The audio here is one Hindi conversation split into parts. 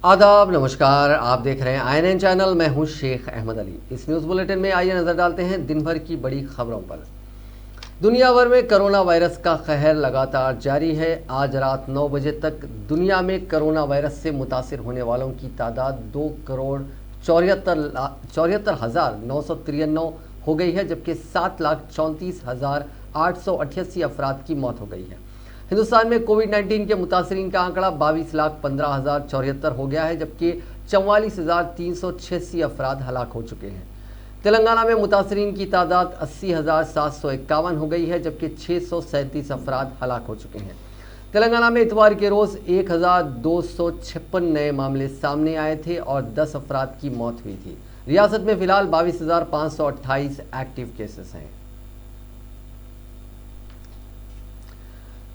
आदाब नमस्कार, आप देख रहे हैं INN चैनल। मैं हूं शेख अहमद अली। इस न्यूज़ बुलेटिन में आइए नज़र डालते हैं दिन भर की बड़ी खबरों पर। दुनिया भर में कोरोना वायरस का कहर लगातार जारी है। आज रात 9 बजे तक दुनिया में कोरोना वायरस से मुतासिर होने वालों की तादाद 2,74,993 हो गई है, जबकि 7,34,888 अफराद की मौत हो गई है। हिंदुस्तान में कोविड-19 के मुतासरीन का आंकड़ा 22,15,074 हो गया है, जबकि 44,386 अफराद हलाक हो चुके हैं। तेलंगाना में मुतासरीन की तादाद 80,751 हो गई है, जबकि 637 अफराद हलाक हो चुके हैं। तेलंगाना में इतवार के रोज़ 1,256 नए मामले सामने आए थे और 10 अफराद की मौत हुई थी। रियासत में फिलहाल 22,528 एक्टिव केसेस हैं।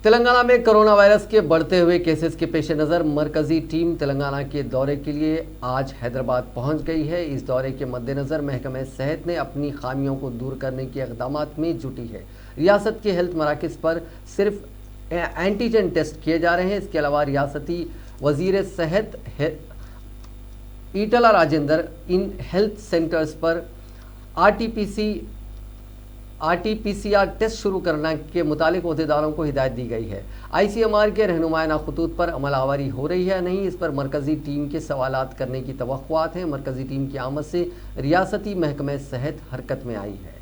तेलंगाना में कोरोना वायरस के बढ़ते हुए केसेस के पेश नज़र मरकजी टीम तेलंगाना के दौरे के लिए आज हैदराबाद पहुंच गई है। इस दौरे के मद्देनज़र महकमे सेहत ने अपनी खामियों को दूर करने के इक़दामात में जुटी है। रियासत के हेल्थ मराकज़ पर सिर्फ एंटीजन टेस्ट किए जा रहे हैं। इसके अलावा रियासती वज़ीर सेहत ईटला राजेंद्र इन हेल्थ सेंटर्स पर RT-PCR टेस्ट शुरू करने के मुतालिक अहदेदारों को हिदायत दी गई है। ICMR के रहनुमायाना खतूत पर अमल आवरी हो रही है नहीं, इस पर मरकजी टीम के सवालात करने की तवक्कुआत हैं। मरकजी टीम की आमद से रियासती महकमे सेहत हरकत में आई है।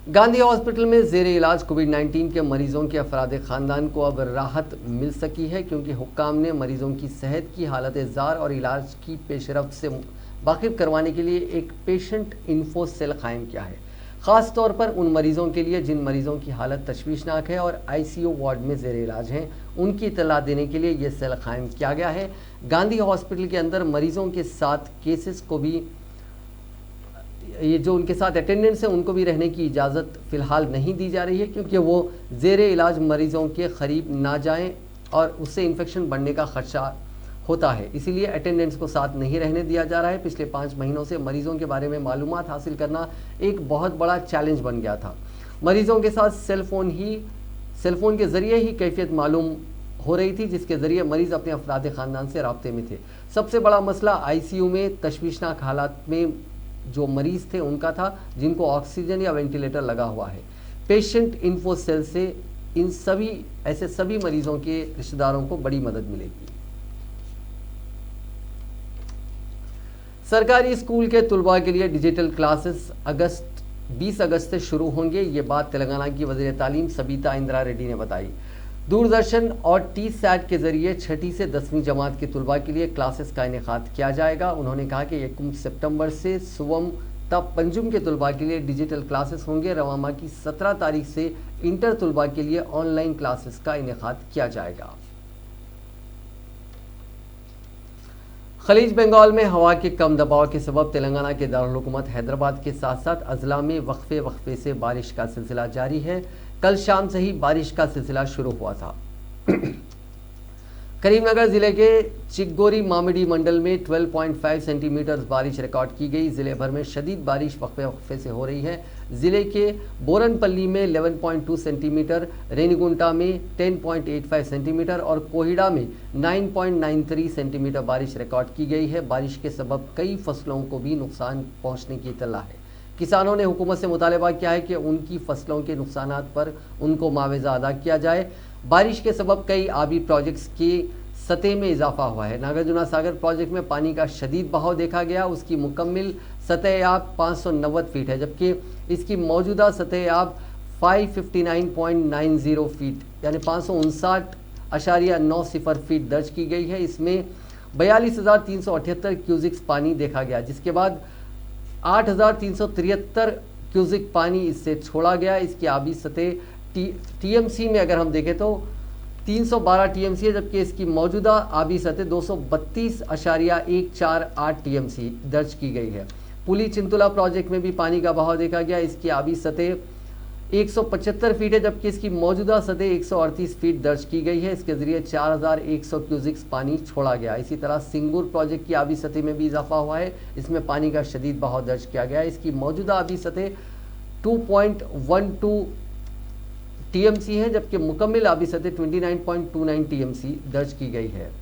गांधी हॉस्पिटल में ज़ेर इलाज कोविड-19 के मरीजों के अफराद ख़ानदान को अब राहत मिल सकी है, क्योंकि हुक्काम ने मरीजों की सेहत की हालत ज़ार और इलाज की पेशरफ्त से वाकिफ करवाने के लिए एक पेशेंट इन्फो सेल कायम किया है, ख़ास तौर पर उन मरीजों के लिए जिन मरीजों की हालत तशवीशनाक है और ICU वार्ड में ज़ेर इलाज हैं। उनकी इत्तला देने के लिए यह सेल कायम किया गया है। गांधी हॉस्पिटल के अंदर मरीजों के साथ केसेस को भी, ये जो उनके साथ अटेंडेंट्स हैं, उनको भी रहने की इजाज़त फ़िलहाल नहीं दी जा रही है, क्योंकि वो ज़ेर इलाज मरीजों के करीब ना जाएं और उससे इन्फेक्शन बढ़ने का ख़दशा होता है। इसीलिए अटेंडेंट्स को साथ नहीं रहने दिया जा रहा है। पिछले 5 महीनों से मरीजों के बारे में मालूमात हासिल करना एक बहुत बड़ा चैलेंज बन गया था। मरीजों के साथ सेलफोन के ज़रिए ही कैफियत मालूम हो रही थी, जिसके ज़रिए मरीज़ अपने अफराद ख़ानदान से राब्ते में थे। सबसे बड़ा मसला ICU में तशवीशनाक हालात में जो मरीज़ थे उनका था, जिनको ऑक्सीजन या वेंटिलेटर लगा हुआ है। पेशेंट इन्फो सेल से इन सभी मरीजों के रिश्तेदारों को बड़ी मदद मिलेगी। सरकारी स्कूल के तुलबा के लिए डिजिटल क्लासेस 20 अगस्त से शुरू होंगे। ये बात तेलंगाना की वज़ीर तालीम सबीता इंदिरा रेड्डी ने बताई। दूरदर्शन और TSAT के जरिए 6ठी से 10वीं जमात के तुलबा के लिए क्लासेस का इनेकाद किया जाएगा। उन्होंने कहा कि 1 सितंबर से सुवम तब पंजुम के तुलबा के लिए डिजिटल क्लासेस होंगे। रवामा की 17 तारीख से इंटर तुलबा के लिए ऑनलाइन क्लासेस का इनेकाद किया जाएगा। खलीज बंगाल में हवा के कम दबाव के सबब तेलंगाना के दारुल हुकूमत हैदराबाद के साथ साथ अजला में वक्फे से बारिश का सिलसिला जारी है। कल शाम से ही बारिश का सिलसिला शुरू हुआ था। करीमनगर ज़िले के चिगोरी मामिडी मंडल में 12.5 सेंटीमीटर बारिश रिकॉर्ड की गई। ज़िले भर में शदीद बारिश वक्फे से हो रही है। ज़िले के बोरनपल्ली में 11.2 सेंटीमीटर, रेनीगुंटा में 10.85 सेंटीमीटर और कोहिड़ा में 9.93 सेंटीमीटर बारिश रिकॉर्ड की गई है। बारिश के सबब कई फसलों को भी नुकसान पहुँचने की इत्तला है। किसानों ने हुकूमत से मुतालबा किया है कि उनकी फसलों के नुकसानात पर उनको मुआवजा अदा किया जाए। बारिश के सबब कई आबी प्रोजेक्ट्स की सतह में इजाफा हुआ है। नागार्जुना सागर प्रोजेक्ट में पानी का शदीद बहाव देखा गया। उसकी मुकम्मिल सतह आब 590 फीट है, जबकि इसकी मौजूदा सतह आब 559.90 फीट यानी 559.90 फीट दर्ज की गई है। इसमें 42,378 क्यूजिक्स पानी देखा गया, जिसके बाद 8,373 क्यूजिक पानी इससे छोड़ा गया। इसकी आबी सतह TMC में अगर हम देखें तो 312 TMC है, जबकि इसकी मौजूदा आबी सतह 232.148 TMC दर्ज की गई है। पुली चिंतुला प्रोजेक्ट में भी पानी का बहाव देखा गया। इसकी आबी सतह 175 फीट है, जबकि इसकी मौजूदा सतह 138 फीट दर्ज की गई है। इसके जरिए 4,100 क्यूजिक्स पानी छोड़ा गया। इसी तरह सिंगूर प्रोजेक्ट की आबी सतह में भी इजाफा हुआ है। इसमें पानी का शदीद बहाव दर्ज किया गया है। इसकी मौजूदा आबी सतह 2.12 टीएमसी है, जबकि मुकम्मल आबी सतह 29.29 टीएमसी दर्ज की गई है।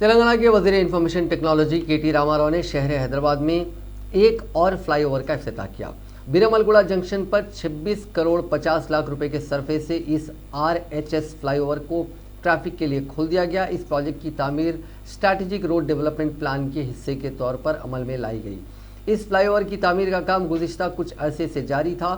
तेलंगाना के वजीर इंफॉर्मेशन टेक्नोलॉजी केटी रामाराव ने शहर हैदराबाद में एक और फ्लाईओवर का इफ्तिताह किया। बीरामलगुड़ा जंक्शन पर 26 करोड़ 50 लाख रुपए के सरफे से इस आरएचएस फ्लाईओवर को ट्रैफिक के लिए खोल दिया गया। इस प्रोजेक्ट की तामीर स्ट्रैटेजिक रोड डेवलपमेंट प्लान के हिस्से के तौर पर अमल में लाई गई। इस फ्लाईओवर की तामीर का काम गुज़िश्ता कुछ अरसे से जारी था।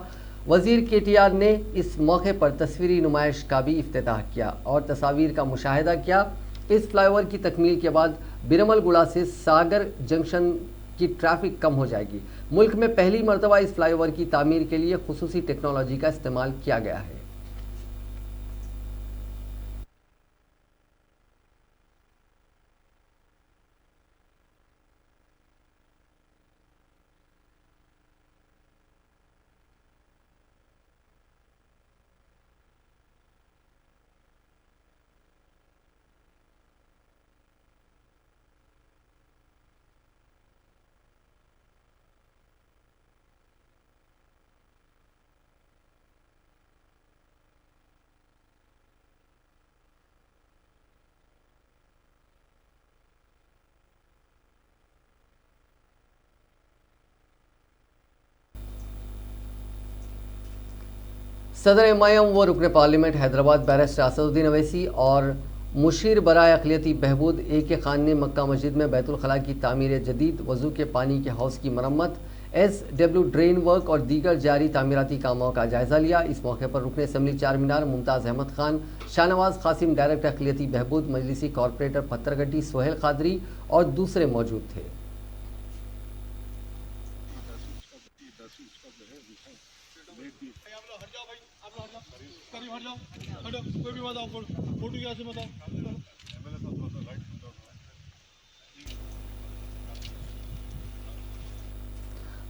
वजीर केटीआर ने इस मौके पर तस्वीरी नुमाइश का भी इफ्तिताह किया और तस्वीर का मुशाहिदा किया। इस फ्लाईओवर की तकमील के बाद बीरामलगुड़ा से सागर जंक्शन की ट्रैफिक कम हो जाएगी। मुल्क में पहली मरतबा इस फ्लाईओवर की तामीर के लिए खुसूसी टेक्नोलॉजी का इस्तेमाल किया गया है। सदर एमआईएम व रुकन पार्लियामेंट हैदराबाद बैरिस्टर असदुद्दीन अवैसी और मुशीर बराए अक़लियती बहबूद ए खान ने मक्का मस्जिद में बैतुल खला की तामीर जदीद, वज़ू के पानी के हौज़ की मरम्मत, SW ड्रेन वर्क और दीगर जारी तामीराती कामों का जायज़ा लिया। इस मौके पर रुकन असम्बली चार मीनार मुमताज़ अहमद खान, शाहनवाज कासिम डायरेक्टर अक़लियती बहबूद, मजलिसी कॉरपोरेटर पत्थरगड्डी सोहेल कादरी और दूसरे मौजूद थे।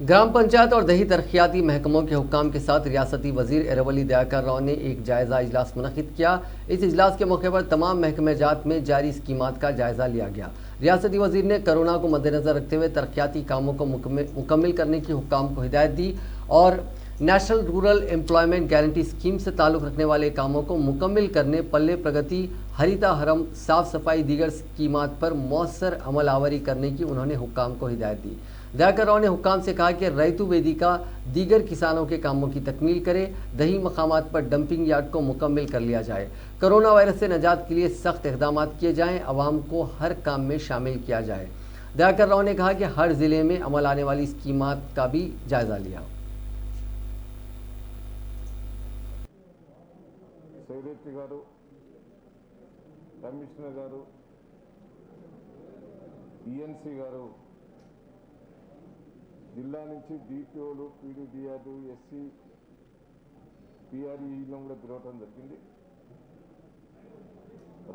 ग्राम पंचायत और दही तरक्याती महकमों के हुक्काम के साथ रियासती वजीर एरवली दयाकर राव ने एक जायजा इजलास मुनक़िद किया। इस इजलास के मौके पर तमाम महकमे जात में जारी स्कीमात का जायजा लिया गया। रियासती वजीर ने कोरोना को मद्देनजर रखते हुए तरक्याती कामों को मुकम्मल करने की हुक्काम को हिदायत दी और national rural employment guarantee scheme से ताल्लुक़ रखने वाले कामों को मुकम्मल करने, पल्ले प्रगति, हरिता हरम, साफ सफाई, दीगर स्कीमात पर मौसर अमल आवरी करने की उन्होंने हुक्काम को हिदायत दी। दयाकर राव ने हुक्काम से कहा कि रैतु वेदिका दीगर किसानों के कामों की तकमील करे, दही मकामात पर डंपिंग यार्ड को मुकम्मल कर लिया जाए, कोरोना वायरस से निजात के लिए सख्त इक़दाम किए जाएँ, अवाम को हर काम में शामिल किया जाए। दयाकर राव ने कहा कि हर ज़िले में अमल आने वाली स्कीमात का भी जायज़ा लिया। सेक्रेटरी गारू, कमिश्नर गारू, ఈఎన్సీ గారు, జిల్లా నుంచి డిపిఓలు, పీడీడీఆర్లు, ఎస్సీ, పిఆర్ఈలను కూడా పిలవటం జరిగింది.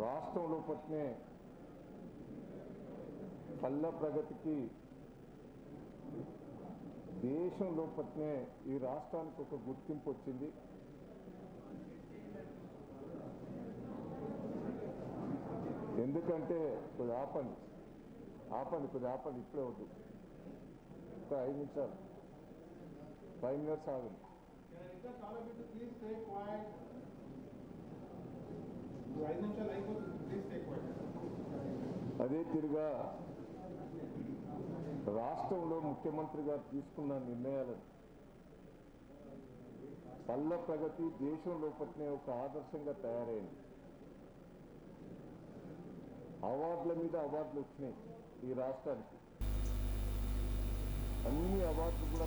రాష్ట్రంలో పట్టినే పల్లె ప్రగతికి దేశంలో పట్టినే ఈ రాష్ట్రానికి ఒక గుర్తింపు వచ్చింది. ఎందుకంటే కొద్ది ఆపండి ఇప్పుడే వద్దు, ఒక 5 నిమిషాలు 5 మినిట్స్ ఆగండి. అదే తిరిగా రాష్ట్రంలో ముఖ్యమంత్రి గారు తీసుకున్న నిర్ణయాలను పల్లె ప్రగతి దేశంలో పట్టిన ఒక ఆదర్శంగా తయారైంది. అవార్డుల మీద అవార్డులు వచ్చినాయి ఈ రాష్ట్రానికి. అన్ని అవార్డులు కూడా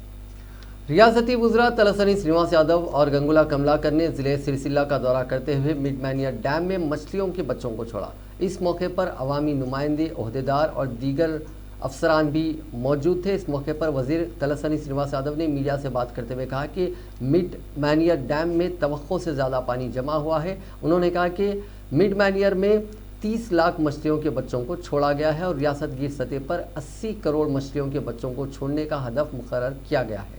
रियासती वुज़रा तलसानी श्रीनिवास यादव और गंगुला कमलाकर ने जिले सिरसिल्ला का दौरा करते हुए मिडमैनिया डैम में मछलियों के बच्चों को छोड़ा। इस मौके पर अवामी नुमाइंदे, ओहदेदार और दीगर अफसरान भी मौजूद थे। इस मौके पर वज़ीर तलसानी श्रीनिवास यादव ने मीडिया से बात करते हुए कहा कि मिडमैनिया डैम में तवक्को से ज़्यादा पानी जमा हुआ है। उन्होंने कहा कि मिडमैनियर में 30 लाख मछलियों के बच्चों को छोड़ा गया है और रियासत गिर सतह पर 80 करोड़ मछलियों के बच्चों को छोड़ने का हदफ मुकर्रर किया गया है।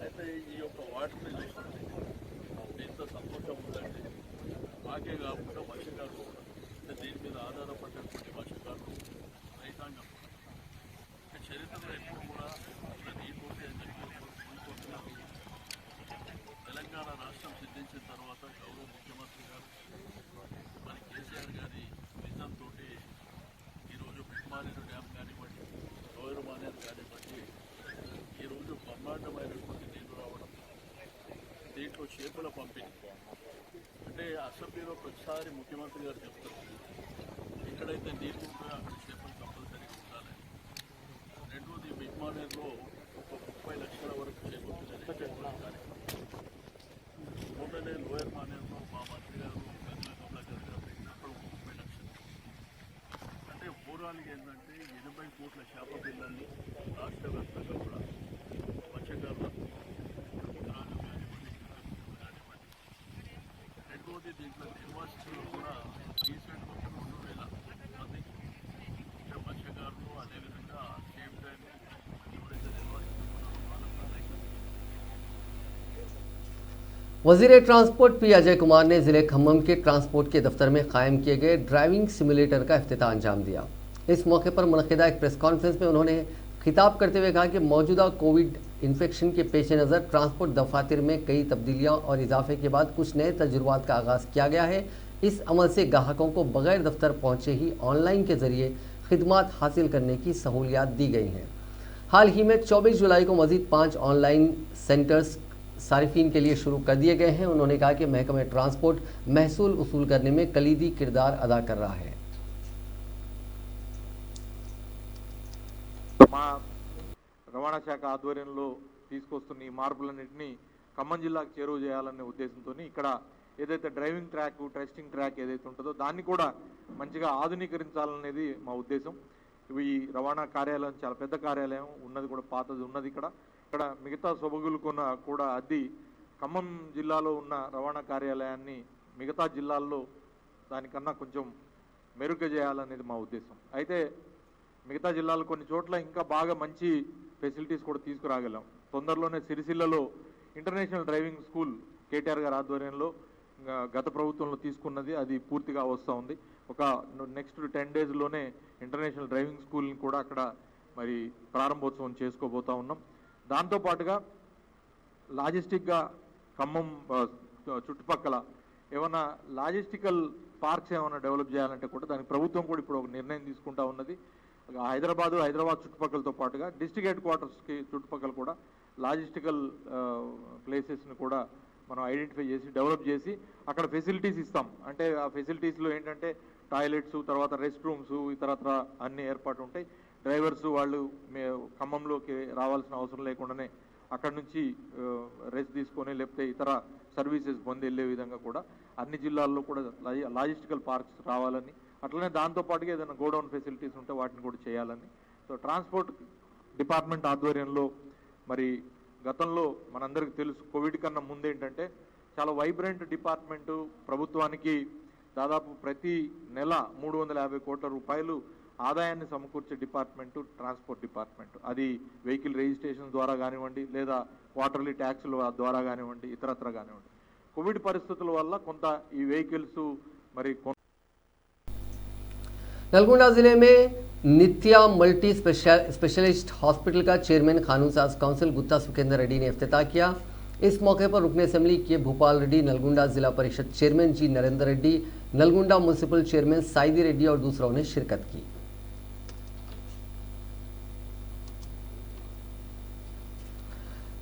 అయితే ఈ యొక్క వాటిని చూస్తుంటే ఎంత సంతోషం ఉందంటే మాకే కాకుండా మత్స్యకారులు కూడా అంటే దీని మీద ఆధారపడినటువంటి మత్స్యకారులు రైతాంగం కూడా చరిత్రలో ఎప్పుడు కూడా ఇలా నీటి అని చెప్పి తెలంగాణ రాష్ట్రం సిద్ధించిన తర్వాత గౌరవ ముఖ్యమంత్రి గారు మరి కేసీఆర్ గారి విజన్తో ఈరోజు మిడ్మానేరు డ్యామ్ కానివ్వండి, లోయర్ మానేరు కానివ్వండి, ఈరోజు బ్రహ్మాండమైనటువంటి నీళ్లు రావడం, దీంట్లో చేపల పంపిణీ అంటే అసెంబ్లీలో ప్రతిసారి ముఖ్యమంత్రి గారు చెప్తారు ఎక్కడైతే నీళ్లు ఉంటాయో అక్కడ చేపలు కంపల్సరీగా ఉండాలి. రెండోది మిడ్మానేరులో ఒక 30 లక్షల వరకు చేపలు కానీ మొన్ననే లోయర్ మానేరులో మా మంత్రి గారు గంగుల కమలాకర్ గారు అక్కడ 30 లక్షలు. అంటే ఓవరాల్గా ఏంటంటే 80 కోట్ల చేప పిల్లల్ని రాష్ట్ర వ్యాప్తంగా కూడా మత్స్యకారులకు కానివ్వండి. రెండోది దీంట్లో నిర్వాసితులు కూడా రీసెంట్గా 2,000 మంది మత్స్యకారులు, అదేవిధంగా సేమ్ టైం ఎవరైతే నిర్వాసితులు ఉన్నారో వాళ్ళకు वज़ीर ट्रांसपोर्ट पी अजय कुमार ने ज़िले खम्मम के ट्रांसपोर्ट के दफ्तर में कायम किए गए ड्राइविंग सिमुलेटर का इफ्तिताह अंजाम दिया। इस मौके पर मुनक़िदा एक प्रेस कॉन्फ्रेंस में उन्होंने खिताब करते हुए कहा कि मौजूदा कोविड इन्फेक्शन के पेश नज़र ट्रांसपोर्ट दफातर में कई तब्दीलियाँ और इजाफे के बाद कुछ नए तजुर्बात का आगाज़ किया गया है। इस अमल से ग्राहकों को बगैर दफ्तर पहुँचे ही ऑनलाइन के ज़रिए खिदमात हासिल करने की सहूलियात दी गई हैं। हाल ही में 24 जुलाई को मज़ीद 5 ऑनलाइन सेंटर्स सारिफीन के लिए शुरू कर दिए गए हैं। उन्होंने कहा कि महकमा ट्रांसपोर्ट महसूल वसूल करने में कलीदी किरदार अदा कर रहा है। మా రవాణా శాఖ ఆధ్వర్యంలో తీసుకొస్తున్న ఈ మార్పులన్నింటినీ ఖమ్మం జిల్లాకు చేరువ చేయాలనే ఉద్దేశంతో ఇక్కడ ఏదైతే డ్రైవింగ్ ట్రాక్, టెస్టింగ్ ట్రాక్ ఏదైతే ఉంటుందో దాన్ని కూడా మంచిగా ఆధునీకరించాలనేది మా ఉద్దేశం. ఈ రవాణా కార్యాలయం చాలా పెద్ద కార్యాలయం ఉన్నది, కూడా పాతది ఉన్నది. ఇక్కడ మిగతా సొబగులు కూడా అద్ది ఖమ్మం జిల్లాలో ఉన్న రవాణా కార్యాలయాన్ని మిగతా జిల్లాల్లో దానికన్నా కొంచెం మెరుగ్గా చేయాలనేది మా ఉద్దేశం. అయితే మిగతా జిల్లాలో కొన్ని చోట్ల ఇంకా బాగా మంచి ఫెసిలిటీస్ కూడా తీసుకురాగలం. తొందరలోనే సిరిసిల్లలో ఇంటర్నేషనల్ డ్రైవింగ్ స్కూల్ కేటీఆర్ గారి ఆధ్వర్యంలో గత ప్రభుత్వంలో తీసుకున్నది, అది పూర్తిగా వస్తూ ఉంది. ఒక నెక్స్ట్ 10 డేస్లోనే ఇంటర్నేషనల్ డ్రైవింగ్ స్కూల్ని కూడా అక్కడ మరి ప్రారంభోత్సవం చేసుకోబోతా ఉన్నాం. దాంతోపాటుగా లాజిస్టిక్గా ఖమ్మం చుట్టుపక్కల ఏమైనా లాజిస్టికల్ పార్క్స్ ఏమైనా డెవలప్ చేయాలంటే కూడా దానికి ప్రభుత్వం కూడా ఇప్పుడు ఒక నిర్ణయం తీసుకుంటా ఉన్నది. హైదరాబాద్ చుట్టుపక్కలతో పాటుగా డిస్ట్రిక్ట్ హెడ్ క్వార్టర్స్కి చుట్టుపక్కల కూడా లాజిస్టికల్ ప్లేసెస్ని కూడా మనం ఐడెంటిఫై చేసి డెవలప్ చేసి అక్కడ ఫెసిలిటీస్ ఇస్తాం. అంటే ఆ ఫెసిలిటీస్లో ఏంటంటే టాయిలెట్స్, తర్వాత రెస్ట్ రూమ్స్, ఇతరత్ర అన్ని ఏర్పాటు ఉంటాయి. డ్రైవర్స్ వాళ్ళు ఖమ్మంలోకి రావాల్సిన అవసరం లేకుండానే అక్కడ నుంచి రెస్ట్ తీసుకొని లేకపోతే ఇతర సర్వీసెస్ పొంది వెళ్ళే విధంగా కూడా అన్ని జిల్లాల్లో కూడా లాజిస్టికల్ పార్క్స్ రావాలని, అట్లనే దాంతోపాటుగా ఏదైనా గోడౌన్ ఫెసిలిటీస్ ఉంటే వాటిని కూడా చేయాలని. సో ట్రాన్స్పోర్ట్ డిపార్ట్మెంట్ ఆధ్వర్యంలో మరి గతంలో మనందరికీ తెలుసు కోవిడ్ కన్నా ముందేంటంటే చాలా వైబ్రెంట్ డిపార్ట్మెంటు, ప్రభుత్వానికి దాదాపు ప్రతి నెల 350 కోట్ల రూపాయలు ఆదాయాన్ని సమకూర్చే డిపార్ట్మెంటు ట్రాన్స్పోర్ట్ డిపార్ట్మెంట్. అది వెహికల్ రిజిస్ట్రేషన్ ద్వారా కానివ్వండి, లేదా క్వార్టర్లీ ట్యాక్సుల ద్వారా కానివ్వండి, ఇతరత్ర కానివ్వండి. కోవిడ్ పరిస్థితుల వల్ల కొంత ఈ వెహికల్స్ మరి नलगोंडा जिले में नित्या मल्टी स्पेशलिस्ट हॉस्पिटल का चेयरमैन कानून साज काउंसिल गुत्ता सुखेंद्र रेड्डी ने इफ्तिताह किया। इस मौके पर रुकन असेंबली के भूपाल रेड्डी, नलगुंडा जिला परिषद चेयरमैन जी नरेंद्र रेड्डी, नलगुंडा म्यूनिसिपल चेयरमैन साइदी रेड्डी और दूसरों ने शिरकत की।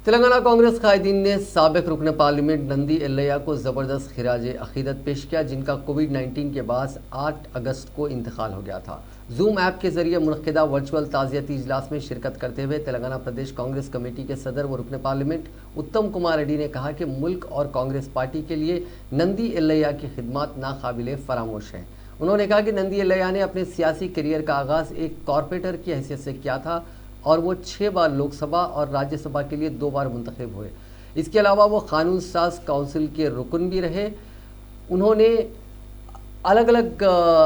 तेलंगाना कांग्रेस कायदीन ने साबिक रुकन पार्लियामेंट नंदी एल्लैया को ज़बरदस्त खिराज अकीदत पेश किया, जिनका कोविड-19 के बाद 8 अगस्त को इंतकाल हो गया था। जूम ऐप के जरिए मुनक़िदा वर्चुअल ताज़ियती इजलास में शिरकत करते हुए तेलंगाना प्रदेश कांग्रेस कमेटी के सदर व रुकन पार्लियामेंट उत्तम कुमार रेड्डी ने कहा कि मुल्क और कांग्रेस पार्टी के लिए नंदी एल्लैया की खिदमत नाकाबिले फरामोश हैं। उन्होंने कहा कि नंदी एल्लैया ने अपने सियासी करियर का आगाज़ एक कॉरपोरेटर की हैसियत से किया था और वो 6 बार लोकसभा और राज्यसभा के लिए 2 बार मुंतखब हुए। इसके अलावा वो कानून साज काउंसिल के रुकन भी रहे। उन्होंने अलग अलग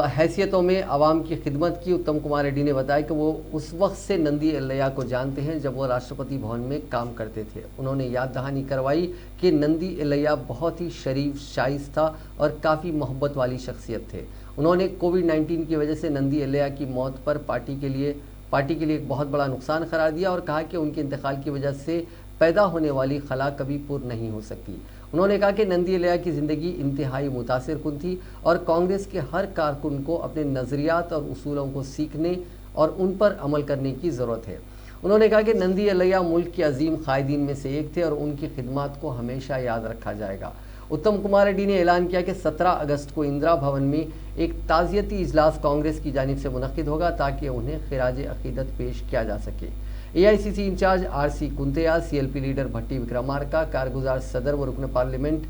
हैसियतों में आवाम की खिदमत की। उत्तम कुमार रेड्डी ने बताया कि वो उस वक्त से नंदी एल्लैया को जानते हैं जब वो राष्ट्रपति भवन में काम करते थे। उन्होंने याद दहानी करवाई कि नंदी एल्लैया बहुत ही शरीफ, शाइस्त था और काफ़ी मोहब्बत वाली शख्सियत थे। उन्होंने कोविड-19 की वजह से नंदी एल्लैया की मौत पर पार्टी के लिए एक बहुत बड़ा नुकसान करार दिया और कहा कि उनके इंतकाल की वजह से पैदा होने वाली खला कभी पूर्ण नहीं हो सकती। उन्होंने कहा कि नंदी एल्लैया की ज़िंदगी इंतहाई मुतासिर कुन थी और कांग्रेस के हर कारकुन को अपने नज़रियात और उसूलों को सीखने और उन पर अमल करने की ज़रूरत है। उन्होंने कहा कि नंदी एल्लैया मुल्क के अजीम कायदीन में से एक थे और उनकी खिदमत को हमेशा याद रखा जाएगा। उत्तम कुमार रेड्डी ने ऐलान किया कि 17 अगस्त को इंदिरा भवन में एक ताज़ियती इजलास कांग्रेस की जानिब से मुनक़िद होगा ताकि उन्हें खिराज अकीदत पेश किया जा सके। AICC in charge RC Kuntia, CLP leader Bhatti Vikramarka, कारगुजार सदर व रुकन पार्लियामेंट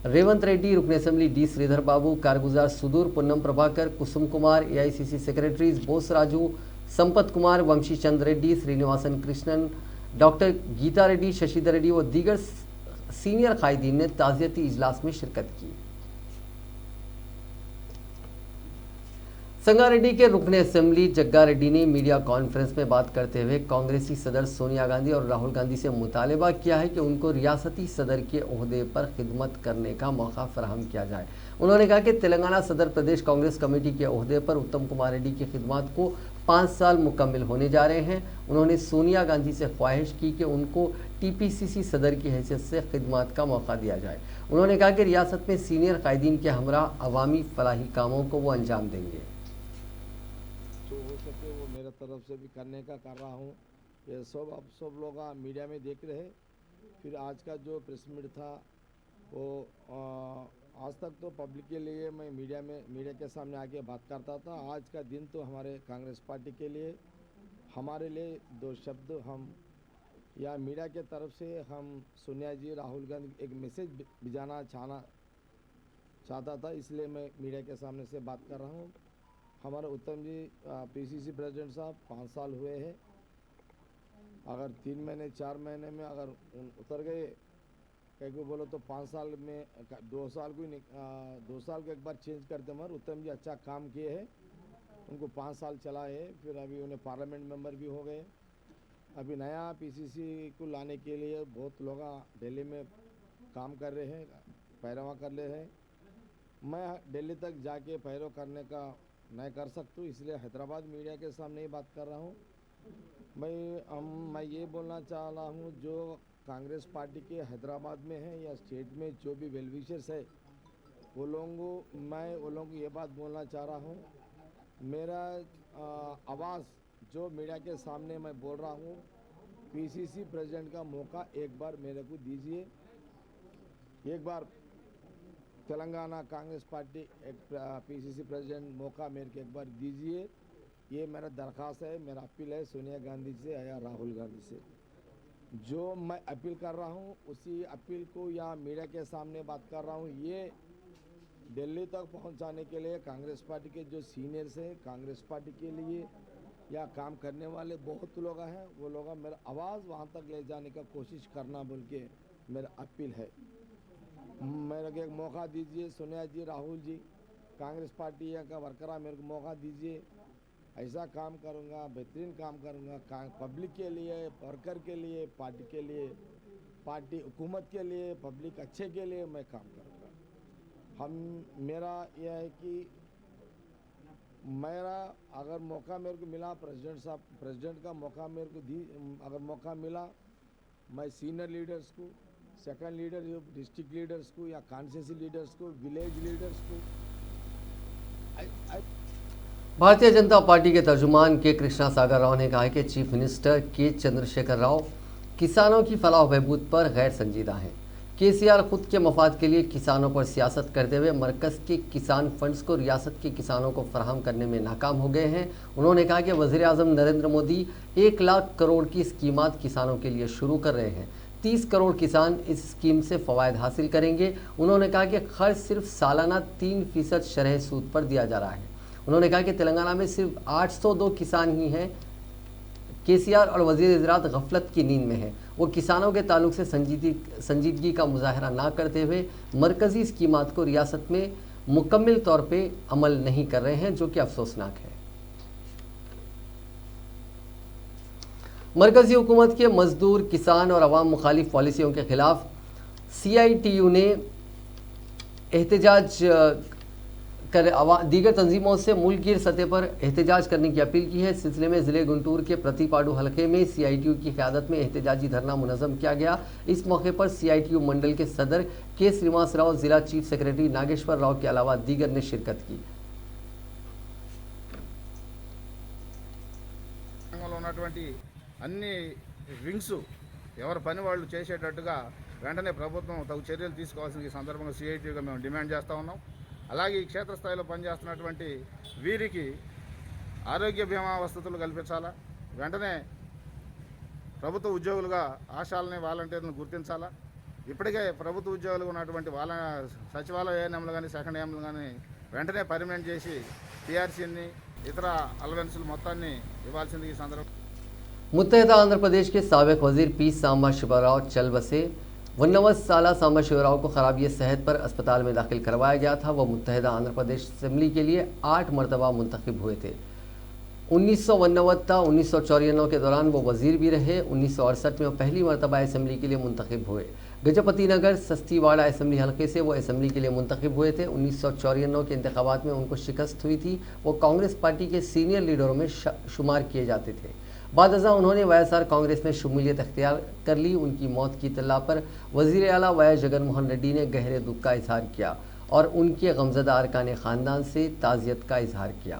रेवंत रेड्डी, रुकन असेंबली D श्रीधर बाबू, कारगुजार सुदूर Ponnam Prabhakar, Kusum Kumar, AICC secretaries Bose Raju, Sampath Kumar, Vamshi Chand Reddy, Srinivasan Krishnan, doctor Geeta Reddy, Shashidhar Reddy व दीगर सीनियर कायदीन ने ताज़ियती इजलास में शिरकत की। संगारेड्डी के रुकन असेंबली जग्गा रेड्डी ने मीडिया कॉन्फ्रेंस में बात करते हुए कांग्रेसी सदर सोनिया गांधी और राहुल गांधी से मुतालबा किया है कि उनको रियासती सदर के ओहदे पर खिदमत करने का मौका फराहम किया जाए। उन्होंने कहा कि तेलंगाना सदर प्रदेश कांग्रेस कमेटी के ओहदे पर उत्तम कुमार रेड्डी की खिदमत को 5 साल मुकम्मल होने जा रहे हैं। उन्होंने सोनिया गांधी से ख्वाहिश की कि उनको TPCC सदर की हैसियत से खिदमत का मौका दिया जाए। उन्होंने कहा कि रियासत में सीनियर कायदीन के हमरा अवामी फलाही कामों को वो अंजाम देंगे। जो हो सके वो मेरे तरफ से भी करने का कर रहा हूँ। ये सब लोग मीडिया में देख रहे हैं। फिर आज का जो प्रेस मीट था वो आज तक तो पब्लिक के लिए मैं मीडिया के सामने आके बात करता था। आज का दिन तो हमारे कांग्रेस पार्टी के लिए, हमारे लिए 2 शब्द हम या मीडिया के तरफ से हम सोनिया जी, राहुल गांधी एक मैसेज भिजाना चाहता था, इसलिए मैं मीडिया के सामने से बात कर रहा हूँ। हमारे उत्तम जी PCC प्रेसिडेंट साहब 5 साल हुए हैं। अगर 3 महीने 4 महीने में अगर उतर गए कहीं को बोलो तो 5 साल में 2 साल को एक बार चेंज करते मगर उत्तम जी अच्छा काम किए हैं। उनको 5 साल चला है, फिर अभी उन्हें पार्लियामेंट मेंबर भी हो गए। अभी नया PCC को लाने के लिए बहुत लोग दिल्ली में काम कर रहे हैं, पैरवा कर रहे हैं। मैं दिल्ली तक जाके पैरव करने का नहीं कर सकता, इसलिए हैदराबाद मीडिया के सामने ही बात कर रहा हूँ। मैं ये बोलना चाह रहा हूँ, जो कांग्रेस पार्टी के हैदराबाद में है या स्टेट में जो भी वेल विशर्स है वो लोगों को ये बात बोलना चाह रहा हूँ। मेरा आवाज़ जो मीडिया के सामने मैं बोल रहा हूँ, PCC प्रेसिडेंट का मौका एक बार मेरे को दीजिए। एक बार तेलंगाना कांग्रेस पार्टी एक PCC प्रेसिडेंट मौका मेरे को एक बार दीजिए। ये मेरा दरख्वास्त है, मेरा अपील है सोनिया गांधी से या राहुल गांधी से। जो मैं अपील कर रहा हूँ उसी अपील को या मीडिया के सामने बात कर रहा हूँ। ये दिल्ली तक पहुँचाने के लिए कांग्रेस पार्टी के जो सीनियर्स हैं, कांग्रेस पार्टी के लिए या काम करने वाले बहुत लोग हैं, वो लोग मेरा आवाज़ वहाँ तक ले जाने का कोशिश करना बोल के मेरा अपील है। मेरे को एक मौका दीजिए सोनिया जी, राहुल जी, कांग्रेस पार्टी का वर्करा मेरे को मौका दीजिए। ऐसा काम करूँगा, बेहतरीन काम करूँगा पब्लिक के लिए, वर्कर के लिए, पार्टी के लिए, पार्टी हुकूमत के लिए, पब्लिक अच्छे के लिए मैं काम करूँगा। मेरा यह है कि मेरा अगर मौका मेरे को मिला प्रेसिडेंट का मौका मेरे को अगर मौका मिला, मैं सीनियर लीडर्स को, सेकंड लीडर डिस्ट्रिक्ट लीडर्स को या कॉन्स्टिट्यूंसी लीडर्स को, विलेज लीडर्स को। भारतीय जनता पार्टी के तर्जुमान के कृष्णा सागर राव ने कहा है कि चीफ मिनिस्टर के चंद्रशेखर राव किसानों की फलाह बहबूद पर गैर संजीदा हैं। केसीआर खुद के मफाद के लिए किसानों पर सियासत करते हुए मरकज़ के किसान फंड्स को रियासत के किसानों को फराहम करने में नाकाम हो गए हैं। उन्होंने कहा कि वज़ीर आज़म नरेंद्र मोदी 1 लाख करोड़ की स्कीमात किसानों के लिए शुरू कर रहे हैं। 30 करोड़ किसान इस स्कीम से फ़वायद हासिल करेंगे। उन्होंने कहा कि खर्च सिर्फ सालाना 3% शरह सूद पर दिया जा रहा है। उन्होंने कहा कि तेलंगाना में सिर्फ 802 किसान ही हैं। केसीआर और वज़ीर ज़राअत गफलत की नींद में है। वो किसानों के ताल्लुक से संजीदगी का मुजाहरा ना करते हुए मरकज़ी स्कीमात को रियासत में मुकम्मल तौर पे अमल नहीं कर रहे हैं, जो कि अफसोसनाक है। मरकज़ी हुकूमत के मजदूर, किसान और अवाम मुखालिफ पॉलिसियों के खिलाफ CITU ने एहतजाज कर दीगर तंजीमों से मुल्कगीर सतह पर एहतजाज करने की अपील की है। इस सिलसिले में ज़िले गुंटूर के प्रतिपाडू हलके में CITU की क़यादत में एहतजाजी धरना मुनज़्ज़म किया गया। इस मौके पर CITU मंडल के सदर के श्रीनिवास राव, ज़िला चीफ सेक्रेटरी नागेश्वर राव के अलावा दीगर ने शिरकत की। అన్ని వింగ్స్ ఎవరి పని వాళ్ళు చేసేటట్టుగా వెంటనే ప్రభుత్వం తగు చర్యలు తీసుకోవాల్సిన ఈ సందర్భంగా CITUగా మేము డిమాండ్ చేస్తూ ఉన్నాం. అలాగే ఈ క్షేత్రస్థాయిలో పనిచేస్తున్నటువంటి వీరికి ఆరోగ్య బీమా వసతులు కల్పించాలా, వెంటనే ప్రభుత్వ ఉద్యోగులుగా ఆశాలని వాలంటీర్లను గుర్తించాలా. ఇప్పటికే ప్రభుత్వ ఉద్యోగులు ఉన్నటువంటి సచివాలయ ఏఎన్ఎంలు కానీ సెకండ్ ఏఎంలు కానీ వెంటనే పర్మనెంట్ చేసి PRCని ఇతర అలవెన్సులు మొత్తాన్ని ఇవ్వాల్సింది ఈ సందర్భం. मुत्तहदा आंध्र प्रदेश के साबिक वजीर पी सांबा शिवराव चल बसे। 99 साला सांबा शिवराव को खराबी सेहत पर अस्पताल में दाखिल करवाया गया था। वह मुत्तहदा आंध्र प्रदेश असेंबली के लिए 8 मरतबा मुंतखब हुए थे। 1999 था 1994 के दौरान वो वजीर भी रहे। 1968 में पहली मरतबा असेंबली के लिए मुंतखब हुए। गजपति नगर सस्तीवाड़ा असेंबली हल्के से वो असेंबली के लिए मुंतखब हुए थे। 1994 के इंतखाबात में उनको शिकस्त हुई थी। वो कांग्रेस पार्टी के सीनियर लीडरों में शुमार किए जाते थे। बाद अज़ा उन्होंने YSR कांग्रेस में शमूलियत अख्तियार कर ली। उनकी मौत की इत्तला पर वज़ीर आला YS जगनमोहन रेड्डी ने गहरे दुख का इजहार किया और उनके गमज़दा अरकान ख़ानदान से ताज़ियत का इजहार किया।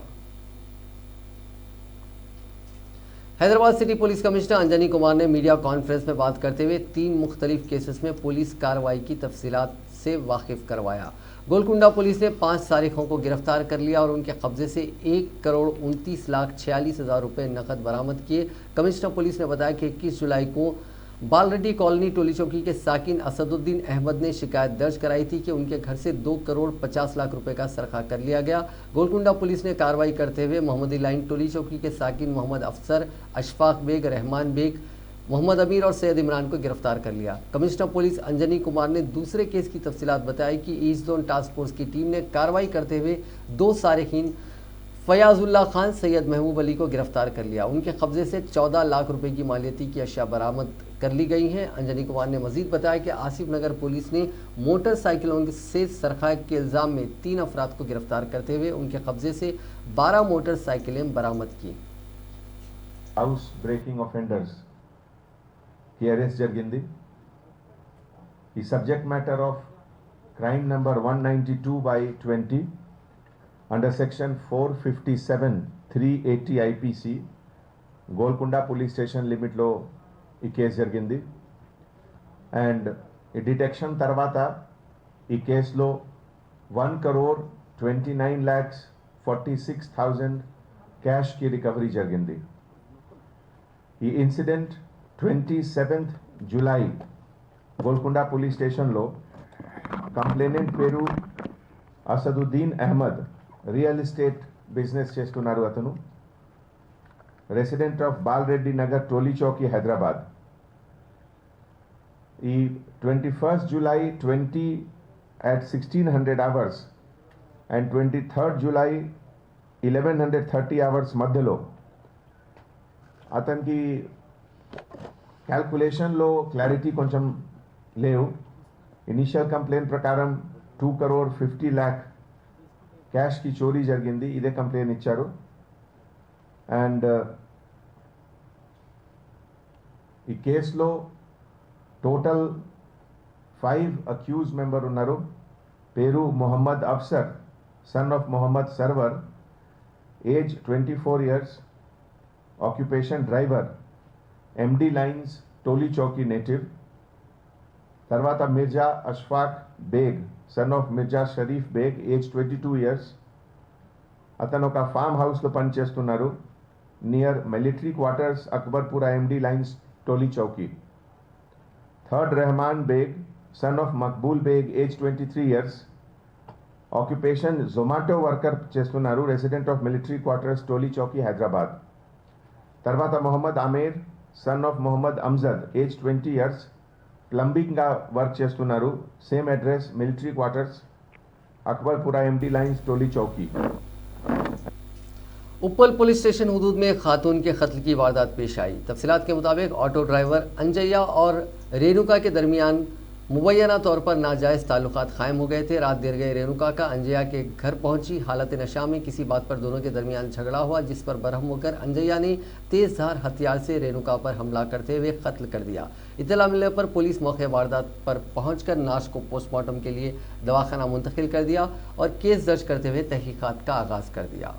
Hyderabad city police commissioner Anjani Kumar ने मीडिया कॉन्फ्रेंस में बात करते हुए 3 मुख्तलिफ केसेस में पुलिस कार्रवाई की तफसीलात से वाकिफ करवाया। गोलकुंडा पुलिस ने 5 सारिकों को गिरफ्तार कर लिया और उनके कब्जे से 1,29,46,000 रुपये नकद बरामद किए। कमिश्नर पुलिस ने बताया कि 21 जुलाई को बालरेड्डी कॉलोनी टोली चौकी के साकिन असदुद्दीन अहमद ने शिकायत दर्ज कराई थी कि उनके घर से 2,50,00,000 रुपए का सरखा कर लिया गया। गोलकुंडा पुलिस ने कार्रवाई करते हुए मोहम्मदी लाइन टोली चौकी के साकिन मोहम्मद अफसर, अशफाक बेग, रहमान बेग, मोहम्मद अमीर और सैयद इमरान को गिरफ्तार कर लिया। कमिश्नर पुलिस अंजनी कुमार ने दूसरे केस की तफसीलात बताई कि ईस्ट जोन टास्क फोर्स की टीम ने कार्रवाई करते हुए 2 सारिकीन फयाजुल्ला खान, सैयद महबूब अली को गिरफ्तार कर लिया। उनके कब्जे से 14 लाख रुपए की मालियती की अशिया बरामद कर ली गई हैं। अंजनी कुमार ने मजीद बताया कि आसिफ नगर पुलिस ने मोटरसाइकिलों से सरखा के इल्ज़ाम में 3 अफराद को गिरफ्तार करते हुए उनके कब्जे से 12 मोटरसाइकिलें बरामद की। हाउस ब्रेकिंग ऑफेंडर्स की अरेस्ट జరిగింది. The subject matter of crime number 192/20 under section 457 380 IPC Golconda police station లిమిట్లో ఈ కేసు జరిగింది. అండ్ ఈ డిటెక్షన్ తర్వాత ఈ కేసులో 1,29,46,000 క్యాష్ కి రికవరీ జరిగింది. ఈ incident 27th July Golconda police స్టేషన్లో కంప్లైనెంట్ పేరు Asaduddin Ahmed, real estate business చేస్తున్నారు. అతను రెసిడెంట్ ఆఫ్ బాలరెడ్డి నగర్ టోలీ చౌకీ హైదరాబాద్. ఈ 21st July 20 at 1600 hours and 23rd July 1130 hours మధ్యలో అతనికి క్యాల్కులేషన్లో క్లారిటీ కొంచెం లేవు. ఇనిషియల్ కంప్లైంట్ ప్రకారం 2,50,00,000 క్యాష్కి చోరీ జరిగింది, ఇదే కంప్లైంట్ ఇచ్చారు. అండ్ ఈ కేసులో total 5 accused member unnaru. Peru Muhammad Afsar, son of Muhammad Sarwar, age 24 years, occupation driver, MD Lines, Toli Chowki native. Tarvata Mirza Ashfaq Beg, son of Mirza Sharif Beg, age 22 years. అతను ఒక ఫామ్ హౌస్లో పనిచేస్తున్నారు near military quarters Akbarpura MD lines Toli Chowki. Third Rehman Baig, son of Maqbool Baig, age 23 years, occupation Zomato worker చేస్తున్నారు, resident of military quarters Toli Chowki Hyderabad. తర్వాత Mohammed Aamir, son of Mohammed Amjad, age 20 years, ప్లంబింగ్గా వర్క్ చేస్తున్నారు, same address military quarters Akbarpura MD lines Toli Chowki. Uppal police station हुदूद में एक खातून के कत्ल की वारदात पेश आई. तफसीलात के मुताबिक ऑटो ड्राइवर अंजैया और रेणुका के दरमियान मुबैना तौर पर नाजायज़ ताल्लुकात कायम हो गए थे. रात देर गए रेणुका का अंजैया के घर पहुंची हालत नशा में किसी बात पर दोनों के दरमियान झगड़ा हुआ, जिस पर बरहम होकर अंजैया ने तेज़धार हथियार से रेणुका पर हमला करते हुए कत्ल कर दिया. इत्तला मिलने पर पुलिस मौके वारदात पर पहुंचकर नाश को पोस्टमार्टम के लिए दवाखाना मुंतकिल कर दिया और केस दर्ज करते हुए तहकीकात का आगाज़ कर दिया.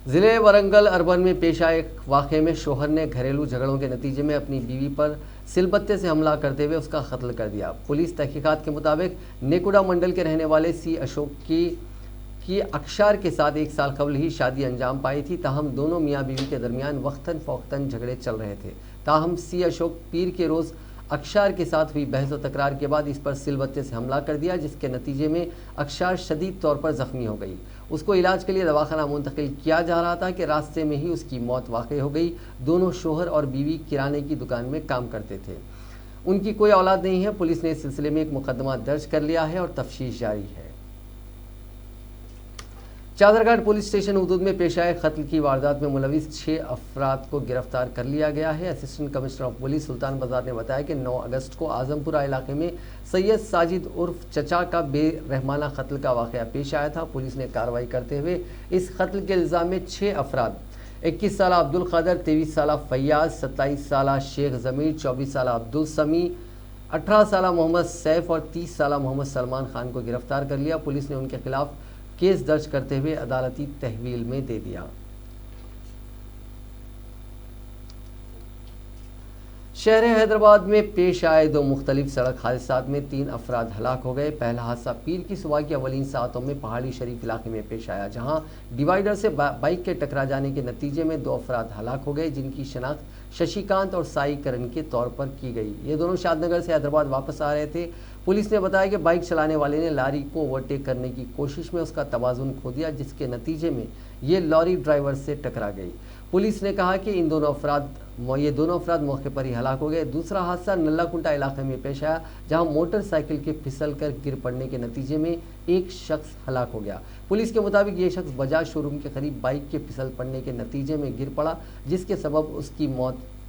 ज़िले वरंगल अर्बन में पेश आए वाक़े में शोहर ने घरेलू झगड़ों के नतीजे में अपनी बीवी पर सिलबत्ते से हमला करते हुए उसका कत्ल कर दिया. पुलिस तहकीकात के मुताबिक नेकुडा मंडल के रहने वाले सी अशोक की अक्षार के साथ 1 साल कबल ही शादी अंजाम पाई थी. ताहम दोनों मियाँ बीवी के दरमियान वक्तन फ़ौक्तन झगड़े चल रहे थे. ताहम सी अशोक पीर के रोज़ अक्षार के साथ हुई बहस व तकरार के बाद इस पर सिलबत्ते से हमला कर दिया, जिसके नतीजे में अक्षार शदीद तौर पर ज़ख्मी हो गई. उसको इलाज के लिए दवाखाना मुंतकिल किया जा रहा था कि रास्ते में ही उसकी मौत वाक़ई हो गई. दोनों शोहर और बीवी किराने की दुकान में काम करते थे. उनकी कोई औलाद नहीं है. पुलिस ने इस सिलसिले में एक मुकदमा दर्ज कर लिया है और तफ्तीश जारी है. चादरघाट पुलिस स्टेशन हुदूद में पेश आए कत्ल की वारदात में मुलविस 6 अफराद को गिरफ्तार कर लिया गया है. असिस्टेंट कमिश्नर ऑफ पुलिस सुल्तान बाजार ने बताया कि 9 अगस्त को आजमपुरा इलाके में सैयद साजिद उर्फ चचा का बेरहमाना कत्ल का वाक़या पेश आया था. पुलिस ने कार्रवाई करते हुए इस कत्ल के इल्ज़ाम में 6 अफराद 21 साल अब्दुल क़ादर, 23 साल फैयाज, 27 साल शेख ज़मीर, 24 साल अब्दुल समी, 18 साल मोहम्मद सैफ और 30 साल मोहम्मद सलमान खान को गिरफ्तार कर लिया. पुलिस ने उनके खिलाफ केस दर्ज करते हुए अदालती तहवील में दे दिया. शहर हैदराबाद में पेश आए 2 मुख्तलिफ सड़क हादसात में 3 अफराद हलाक हो गए. पहला हादसा पीर की सुबह की अवलीन सातों में पहाड़ी शरीफ इलाके में पेश आया, जहां डिवाइडर से बाइक के टकरा जाने के नतीजे में 2 अफराद हलाक हो गए, जिनकी शनाख्त शशिकांत और साई करण के तौर पर की गई. ये दोनों शादनगर से हैदराबाद वापस आ रहे थे. पुलिस ने बताया कि बाइक चलाने वाले ने लॉरी को ओवरटेक करने की कोशिश में उसका तवाज़ुन खो दिया, जिसके नतीजे में ये लॉरी ड्राइवर से टकरा गई. पुलिस ने कहा कि ये दोनों अफराद मौके पर ही हलाक हो गए. दूसरा हादसा नल्लाकुंटा इलाके में पेश आया, जहां मोटरसाइकिल के फिसलकर गिर पड़ने के नतीजे में एक शख्स हलाक हो गया. पुलिस के मुताबिक ये शख्स बजाज शोरूम के करीब बाइक के फिसल पड़ने के नतीजे में गिर पड़ा, जिसके सबब उसकी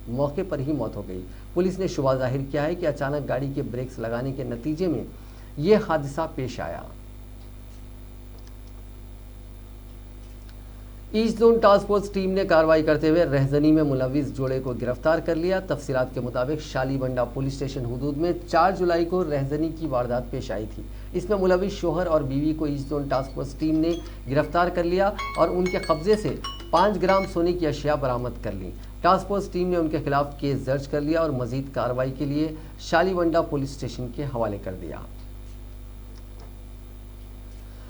मौके पर ही मौत हो गई. पुलिस ने शुबा जाहिर किया है कि अचानक गाड़ी के ब्रेक्स लगाने के नतीजे में यह हादसा पेश आया. East zone task force team ने कार्रवाई करते हुए रहजनी में मुलविस जोड़े को गिरफ्तार कर लिया. तफसीलात के मुताबिक शालीबंडा पुलिस स्टेशन हुदूद में 4 जुलाई को रहजनी की वारदात पेश आई थी. इसमें मुलविस शोहर और बीवी को east zone task force team ने गिरफ्तार कर लिया और उनके कब्जे से 5 ग्राम सोने की अशिया बरामद कर ली. टास्क फोर्स टीम ने उनके खिलाफ केस दर्ज कर लिया और मजीद कार्रवाई के लिए शालीबंडा पुलिस स्टेशन के हवाले कर दिया.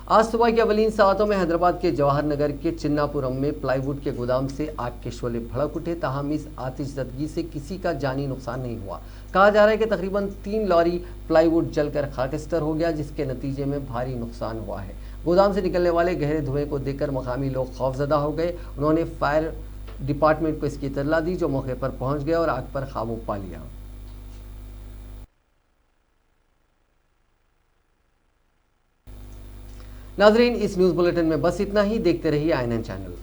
आज सुबह की अवलीन सातों में हैदराबाद के जवाहर नगर के चिन्नापुरम में प्लाईवुड के गोदाम से आग के शोले भड़क उठे. ताहम इस आतिशज़दगी से किसी का जानी नुकसान नहीं हुआ. कहा जा रहा है कि तकरीबन 3 लॉरी प्लाईवुड जलकर खाकिस्तर हो गया, जिसके नतीजे में भारी नुकसान हुआ है. गोदाम से निकलने वाले गहरे धुएं को देखकर मकामी लोग खौफजदा हो गए. उन्होंने फायर डिपार्टमेंट को इसकी इत्तला दी, जो मौके पर पहुंच गया और आग पर काबू पा लिया. नाजरीन, इस न्यूज़ बुलेटिन में बस इतना ही. देखते रहिए INN चैनल.